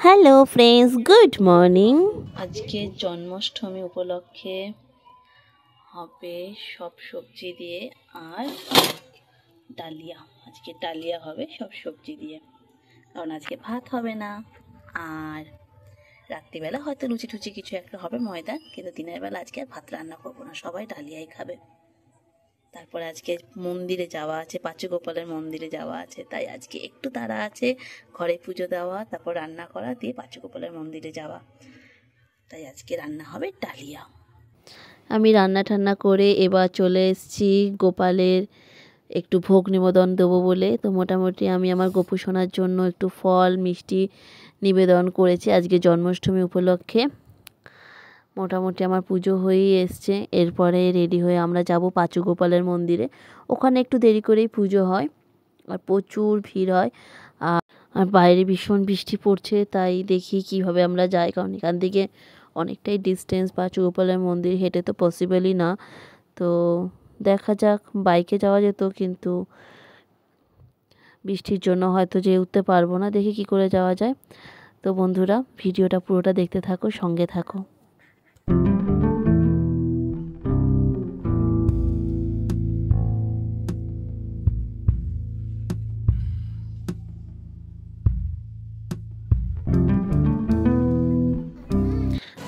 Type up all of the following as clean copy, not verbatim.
Hello friends, good morning. আজকে জন্মাষ্টমী উপলক্ষে হবে সব সবজি দিয়ে আর ডালিয়া। আজকে ডালিয়া হবে সব সবজি দিয়ে, কারণ আজকে ভাত হবে না। আর রাত্রিবেলা হয়তো লুচি টুচি কিছু একটা হবে ময়দা, কিন্তু দিনের বেলা আজকে আর ভাত রান্না করবো না, সবাই ডালিয়াই খাবে। তারপরে আজকে মন্দিরে যাওয়া আছে, পাঁচুগোপালের মন্দিরে যাওয়া আছে, তাই আজকে একটু তাড়া আছে। ঘরে পুজো দেওয়া, তারপর রান্না করা, দিয়ে পাঁচুগোপালের মন্দিরে যাওয়া, তাই আজকে রান্না হবে ডালিয়া। আমি রান্না টান্না করে এবার চলে এসেছি গোপালের একটু ভোগ নিবেদন দেবো বলে। তো মোটামুটি আমি আমার গোপু সোনার জন্য একটু ফল মিষ্টি নিবেদন করেছি আজকে জন্মাষ্টমী উপলক্ষে। মোটামুটি আমার পুজো হয়েই এসছে। এরপরে রেডি হয়ে আমরা যাব পাঁচুগোপালের মন্দিরে। ওখানে একটু দেরি করেই পুজো হয় আর প্রচুর ভিড় হয়। আর বাইরে ভীষণ বৃষ্টি পড়ছে, তাই দেখি কিভাবে আমরা যাই, কারণ এখান থেকে অনেকটাই ডিস্টেন্স। পাঁচুগোপালের মন্দির হেঁটে তো পসিবলই না। তো দেখা যাক, বাইকে যাওয়া যেত, কিন্তু বৃষ্টির জন্য হয়তো যেয়ে উঠতে পারবো না। দেখি কি করে যাওয়া যায়। তো বন্ধুরা, ভিডিওটা পুরোটা দেখতে থাকো, সঙ্গে থাকো।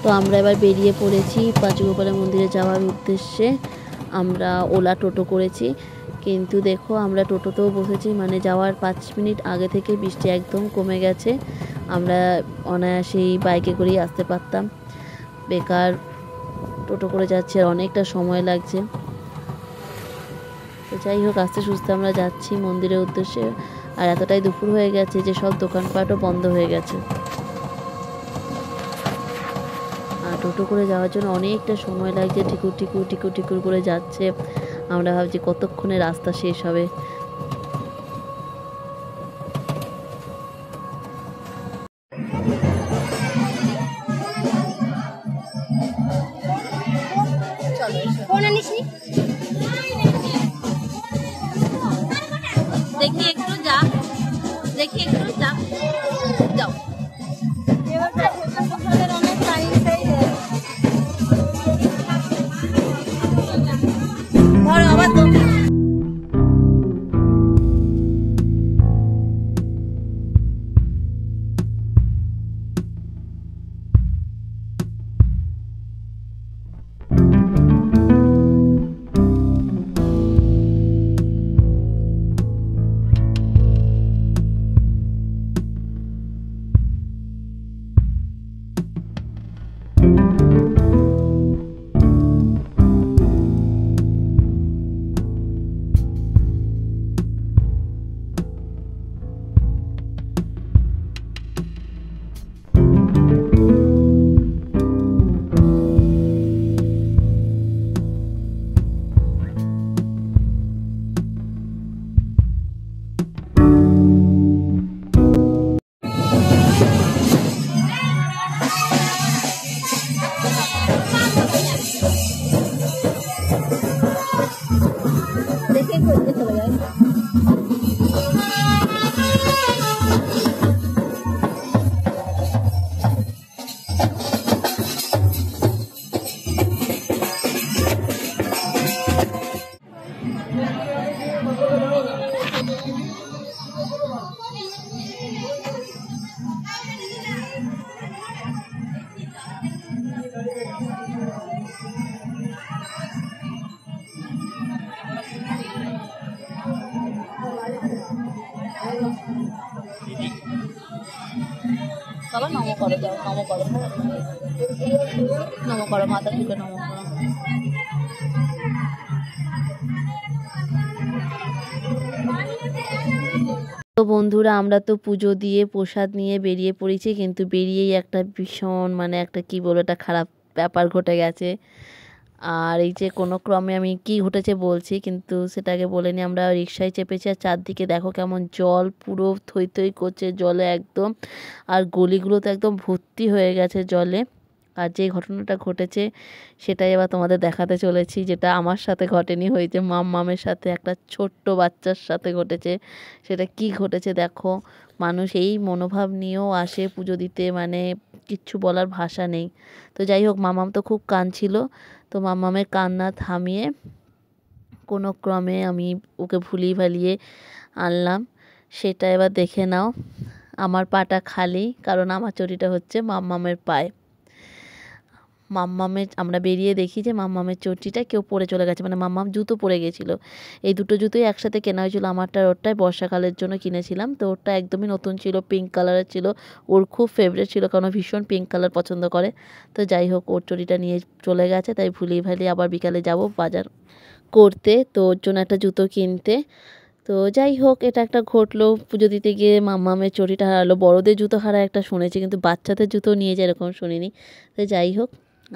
তো আমরা এবার বেরিয়ে পড়েছি পাঁচুগোপালের মন্দিরে যাওয়ার উদ্দেশ্যে। আমরা ওলা টোটো করেছি, কিন্তু দেখো আমরা টোটোতেও বসেছি, মানে যাওয়ার 5 মিনিট আগে থেকে বৃষ্টি একদম কমে গেছে। আমরা অনায়াসেই বাইকে করেই আসতে পারতাম, বেকার টোটো করে যাচ্ছে, আর অনেকটা সময় লাগছে। তো যাই হোক, আস্তে সুস্তে আমরা যাচ্ছি মন্দিরের উদ্দেশ্যে। আর এতটাই দুপুর হয়ে গেছে যে সব দোকানপাটও বন্ধ হয়ে গেছে। আর টোটো করে যাওয়ার জন্য অনেকটা সময় লাগছে, টিকুর টিকুর টিকুর টিকুর করে যাচ্ছে। আমরা ভাবছি কতক্ষণে রাস্তা শেষ হবে। দেখি একটু যা, দেখি একটু যা, যাও। ধরো আবার তো। বাবা নমো করো, যাও নমো করো, নমো করো, মাথা ঠুকে নমো করো। তো বন্ধুরা, আমরা তো পুজো দিয়ে প্রসাদ নিয়ে বেরিয়ে পড়েছি, কিন্তু বেরিয়েই একটা ভীষণ মানে একটা কি বলবো, একটা খারাপ ব্যাপার ঘটে গেছে। আর এই যে কোনো ক্রমে আমি কি ঘটেছে বলছি, কিন্তু সেটাকে বলিনি। আমরা রিক্সায় চেপেছি, আর চারদিকে দেখো কেমন জল, পুরো থই থই করছে জলে একদম। আর গলিগুলো তো একদম ভর্তি হয়ে গেছে জলে। আর যে ঘটনাটা ঘটেছে সেটাই এবার তোমাদের দেখাতে চলেছি, যেটা আমার সাথে ঘটেনি, হয়েছে মামের সাথে, একটা ছোট্ট বাচ্চার সাথে ঘটেছে। সেটা কি ঘটেছে দেখো। মানুষ এই মনোভাব নিয়েও আসে পুজো দিতে, মানে কিচ্ছু বলার ভাষা নেই। তো যাই হোক, মামাম তো খুব কাঁদছিল, তো মামামের কান্না থামিয়ে কোনো ক্রমে আমি ওকে ভুলিয়ে ভালিয়ে আনলাম। সেটা এবার দেখে নাও। আমার পাটা খালি, কারণ আমার চটিটা হচ্ছে মাম্মামের পায়ে। মাম্মামের আমরা বেরিয়ে দেখি যে মাম্মামের চটিটা কেউ পরে চলে গেছে, মানে মাম্মাম জুতো পরে গেছিলো। এই দুটো জুতোই একসাথে কেনা হয়েছিল, আমারটা ওরটাই বর্ষাকালের জন্য কিনেছিলাম। তো ওরটা একদমই নতুন ছিল, পিঙ্ক কালারের ছিল, ওর খুব ফেভারিট ছিল, কারণ ভীষণ পিঙ্ক কালার পছন্দ করে। তো যাই হোক, ওর চটিটা নিয়ে চলে গেছে, তাই ভুলিয়ে ভালিয়ে আবার বিকালে যাব বাজার করতে, তো ওর জন্য একটা জুতো কিনতে। তো যাই হোক, এটা একটা ঘটলো, পুজো দিতে গিয়ে মাম্মামের চটিটা হারালো। বড়দের জুতো হারায় একটা শুনেছি, কিন্তু বাচ্চাদের জুতো নিয়ে যায় এরকম শুনিনি। তো যাই হোক,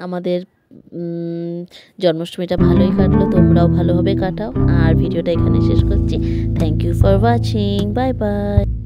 আমাদের জন্মাষ্টমীটা ভালোই কাটলো, তোমরাও ভালোভাবে কাটাও। আর ভিডিওটা এখানে শেষ করছি। Thank you for watching, bye by.